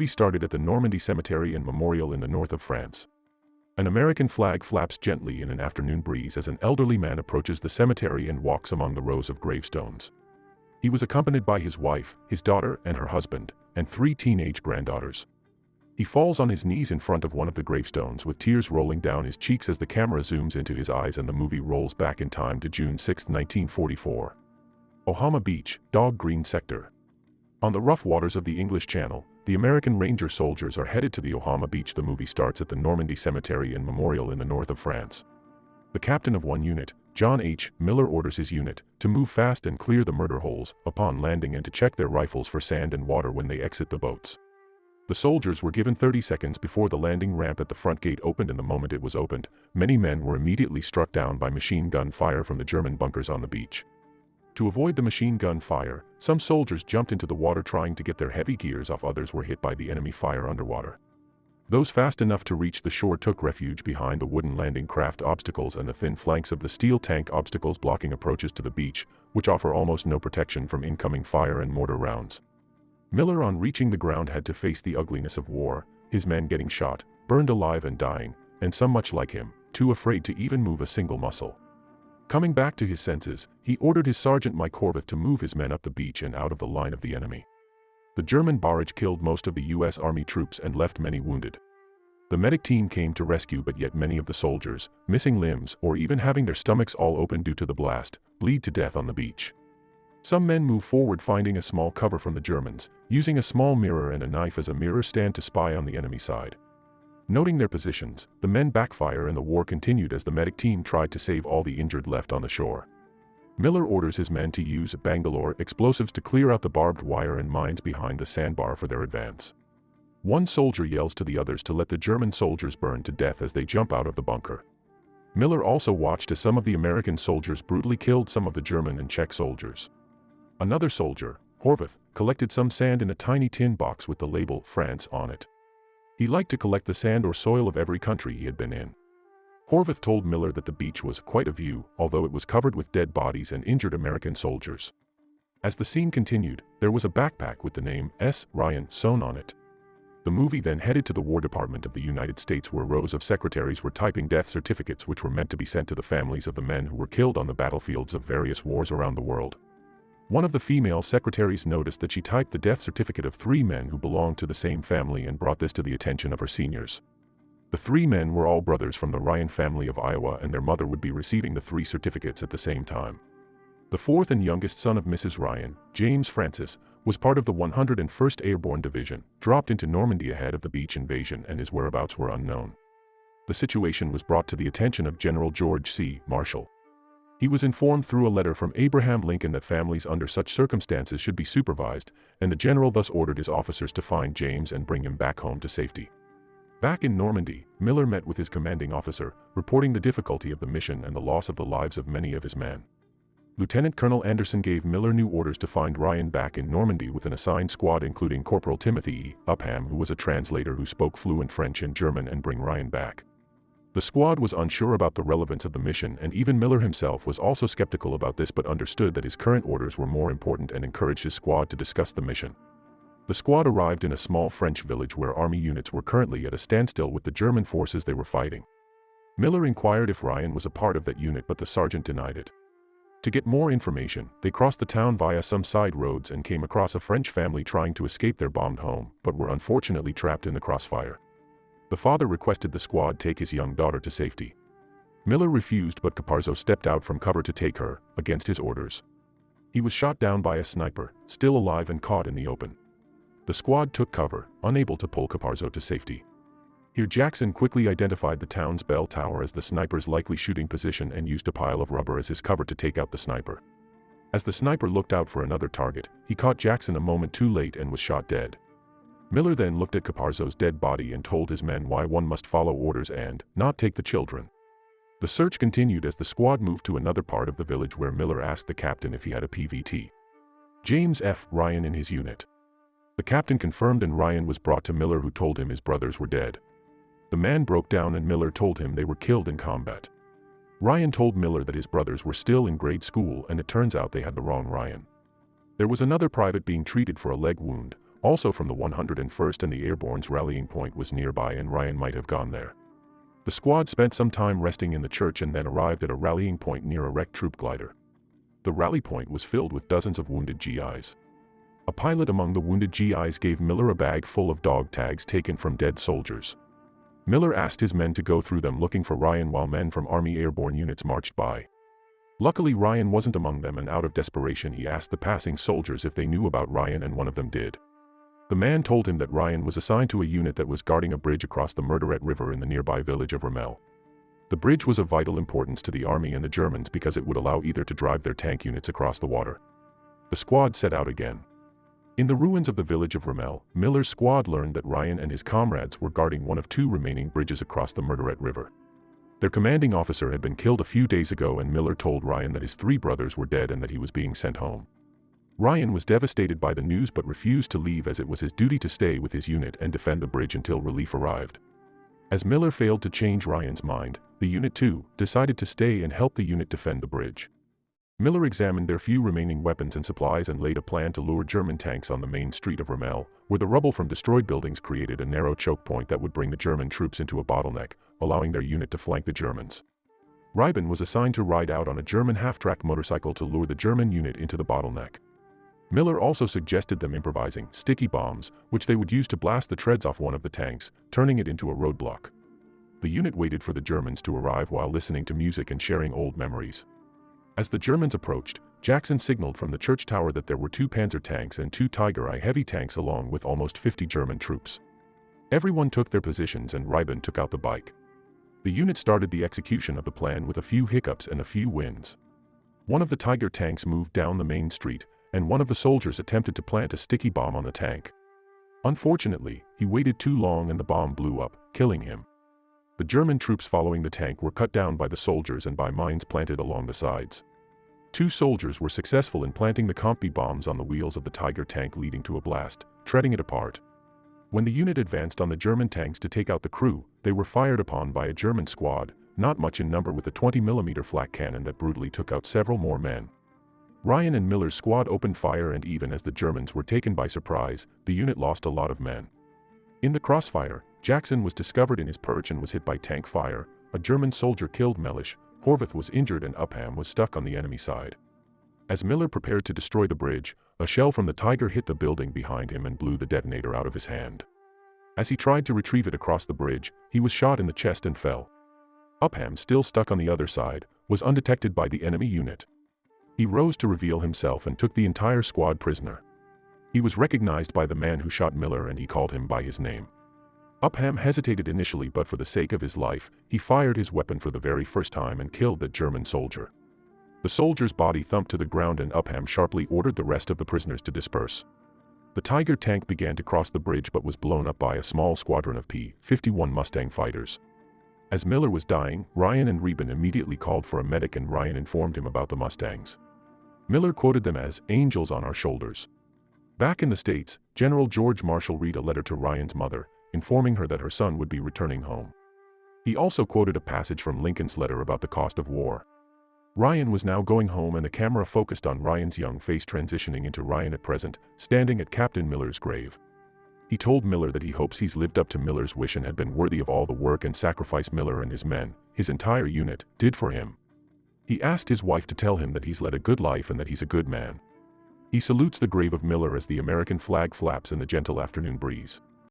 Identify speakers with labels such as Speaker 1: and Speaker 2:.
Speaker 1: movie started at the Normandy Cemetery and Memorial in the north of France. An American flag flaps gently in an afternoon breeze as an elderly man approaches the cemetery and walks among the rows of gravestones. He was accompanied by his wife, his daughter and her husband, and 3 teenage granddaughters. He falls on his knees in front of one of the gravestones with tears rolling down his cheeks as the camera zooms into his eyes and the movie rolls back in time to June 6, 1944. Ohama Beach, Dog Green Sector. On the rough waters of the English Channel, the American Ranger soldiers are headed to the Ohama Beach. The movie starts at the Normandy Cemetery and Memorial in the north of France. The captain of one unit, John H. Miller, orders his unit to move fast and clear the murder holes upon landing and to check their rifles for sand and water when they exit the boats. The soldiers were given 30 seconds before the landing ramp at the front gate opened, and the moment it was opened, many men were immediately struck down by machine gun fire from the German bunkers on the beach. To avoid the machine gun fire, some soldiers jumped into the water trying to get their heavy gears off. Others were hit by the enemy fire underwater. Those fast enough to reach the shore took refuge behind the wooden landing craft obstacles and the thin flanks of the steel tank obstacles blocking approaches to the beach, which offer almost no protection from incoming fire and mortar rounds. Miller, on reaching the ground, had to face the ugliness of war, his men getting shot, burned alive and dying, and some much like him, too afraid to even move a single muscle. Coming back to his senses, he ordered his sergeant Mike Horvath to move his men up the beach and out of the line of the enemy. The German barrage killed most of the U.S. Army troops and left many wounded. The medic team came to rescue, but yet many of the soldiers, missing limbs or even having their stomachs all open due to the blast, bleed to death on the beach. Some men move forward, finding a small cover from the Germans, using a small mirror and a knife as a mirror stand to spy on the enemy side. Noting their positions, the men backfire and the war continued as the medic team tried to save all the injured left on the shore. Miller orders his men to use Bangalore explosives to clear out the barbed wire and mines behind the sandbar for their advance. One soldier yells to the others to let the German soldiers burn to death as they jump out of the bunker. Miller also watched as some of the American soldiers brutally killed some of the German and Czech soldiers. Another soldier, Horvath, collected some sand in a tiny tin box with the label France on it. He liked to collect the sand or soil of every country he had been in. Horvath told Miller that the beach was quite a view, although it was covered with dead bodies and injured American soldiers. As the scene continued, there was a backpack with the name S. Ryan sewn on it. The movie then headed to the War Department of the United States, where rows of secretaries were typing death certificates which were meant to be sent to the families of the men who were killed on the battlefields of various wars around the world. One of the female secretaries noticed that she typed the death certificate of 3 men who belonged to the same family and brought this to the attention of her seniors. The 3 men were all brothers from the Ryan family of Iowa, and their mother would be receiving the 3 certificates at the same time. The 4th and youngest son of Mrs. Ryan, James Francis, was part of the 101st Airborne Division, dropped into Normandy ahead of the beach invasion, and his whereabouts were unknown. The situation was brought to the attention of General George C. Marshall. He was informed through a letter from Abraham Lincoln that families under such circumstances should be supervised, and the general thus ordered his officers to find James and bring him back home to safety. Back in Normandy, Miller met with his commanding officer, reporting the difficulty of the mission and the loss of the lives of many of his men. Lieutenant Colonel Anderson gave Miller new orders to find Ryan back in Normandy with an assigned squad including Corporal Timothy E. Upham, who was a translator who spoke fluent French and German, and bring Ryan back. The squad was unsure about the relevance of the mission, and even Miller himself was also skeptical about this, but understood that his current orders were more important and encouraged his squad to discuss the mission. The squad arrived in a small French village where army units were currently at a standstill with the German forces they were fighting. Miller inquired if Ryan was a part of that unit, but the sergeant denied it. To get more information, they crossed the town via some side roads and came across a French family trying to escape their bombed home, but were unfortunately trapped in the crossfire. The father requested the squad take his young daughter to safety. Miller refused, but Caparzo stepped out from cover to take her, against his orders. He was shot down by a sniper, still alive and caught in the open. The squad took cover, unable to pull Caparzo to safety. Here Jackson quickly identified the town's bell tower as the sniper's likely shooting position and used a pile of rubber as his cover to take out the sniper. As the sniper looked out for another target, he caught Jackson a moment too late and was shot dead. Miller then looked at Caparzo's dead body and told his men why one must follow orders and not take the children. The search continued as the squad moved to another part of the village where Miller asked the captain if he had a PVT. James F. Ryan in his unit. The captain confirmed, and Ryan was brought to Miller, who told him his brothers were dead. The man broke down and Miller told him they were killed in combat. Ryan told Miller that his brothers were still in grade school, and it turns out they had the wrong Ryan. There was another private being treated for a leg wound, Also from the 101st and the Airborne's rallying point was nearby and Ryan might have gone there. The squad spent some time resting in the church and then arrived at a rallying point near a wrecked troop glider. The rally point was filled with dozens of wounded GIs. A pilot among the wounded GIs gave Miller a bag full of dog tags taken from dead soldiers. Miller asked his men to go through them looking for Ryan while men from Army airborne units marched by. Luckily Ryan wasn't among them, and out of desperation he asked the passing soldiers if they knew about Ryan, and one of them did. The man told him that Ryan was assigned to a unit that was guarding a bridge across the Murderet River in the nearby village of Ramel. The bridge was of vital importance to the Army and the Germans because it would allow either to drive their tank units across the water. The squad set out again. In the ruins of the village of Ramel, Miller's squad learned that Ryan and his comrades were guarding one of two remaining bridges across the Murderet River. Their commanding officer had been killed a few days ago, and Miller told Ryan that his 3 brothers were dead and that he was being sent home. Ryan was devastated by the news but refused to leave, as it was his duty to stay with his unit and defend the bridge until relief arrived. As Miller failed to change Ryan's mind, the unit too decided to stay and help the unit defend the bridge. Miller examined their few remaining weapons and supplies and laid a plan to lure German tanks on the main street of Ramel, where the rubble from destroyed buildings created a narrow choke point that would bring the German troops into a bottleneck, allowing their unit to flank the Germans. Reiben was assigned to ride out on a German half-track motorcycle to lure the German unit into the bottleneck. Miller also suggested them improvising sticky bombs, which they would use to blast the treads off one of the tanks, turning it into a roadblock. The unit waited for the Germans to arrive while listening to music and sharing old memories. As the Germans approached, Jackson signaled from the church tower that there were 2 Panzer tanks and 2 Tiger I heavy tanks along with almost 50 German troops. Everyone took their positions and Reiben took out the bike. The unit started the execution of the plan with a few hiccups and a few wins. One of the Tiger tanks moved down the main street, and one of the soldiers attempted to plant a sticky bomb on the tank. Unfortunately, he waited too long and the bomb blew up, killing him. The German troops following the tank were cut down by the soldiers and by mines planted along the sides. 2 soldiers were successful in planting the Compi bombs on the wheels of the Tiger tank, leading to a blast, treading it apart. When the unit advanced on the German tanks to take out the crew, they were fired upon by a German squad, not much in number, with a 20mm flak cannon that brutally took out several more men. Ryan and Miller's squad opened fire, and even as the Germans were taken by surprise, the unit lost a lot of men. In the crossfire, Jackson was discovered in his perch and was hit by tank fire. A German soldier killed Mellish, Horvath was injured, and Upham was stuck on the enemy side. As Miller prepared to destroy the bridge, a shell from the Tiger hit the building behind him and blew the detonator out of his hand. As he tried to retrieve it across the bridge, he was shot in the chest and fell. Upham, still stuck on the other side, was undetected by the enemy unit. He rose to reveal himself and took the entire squad prisoner. He was recognized by the man who shot Miller and he called him by his name. Upham hesitated initially, but for the sake of his life, he fired his weapon for the very first time and killed the German soldier. The soldier's body thumped to the ground and Upham sharply ordered the rest of the prisoners to disperse. The Tiger tank began to cross the bridge but was blown up by a small squadron of P-51 Mustang fighters. As Miller was dying, Ryan and Reiben immediately called for a medic and Ryan informed him about the Mustangs. Miller quoted them as "angels on our shoulders." Back in the States, General George Marshall read a letter to Ryan's mother, informing her that her son would be returning home. He also quoted a passage from Lincoln's letter about the cost of war. Ryan was now going home and the camera focused on Ryan's young face, transitioning into Ryan at present, standing at Captain Miller's grave. He told Miller that he hopes he's lived up to Miller's wish and had been worthy of all the work and sacrifice Miller and his men, his entire unit, did for him. He asked his wife to tell him that he's led a good life and that he's a good man. He salutes the grave of Miller as the American flag flaps in the gentle afternoon breeze.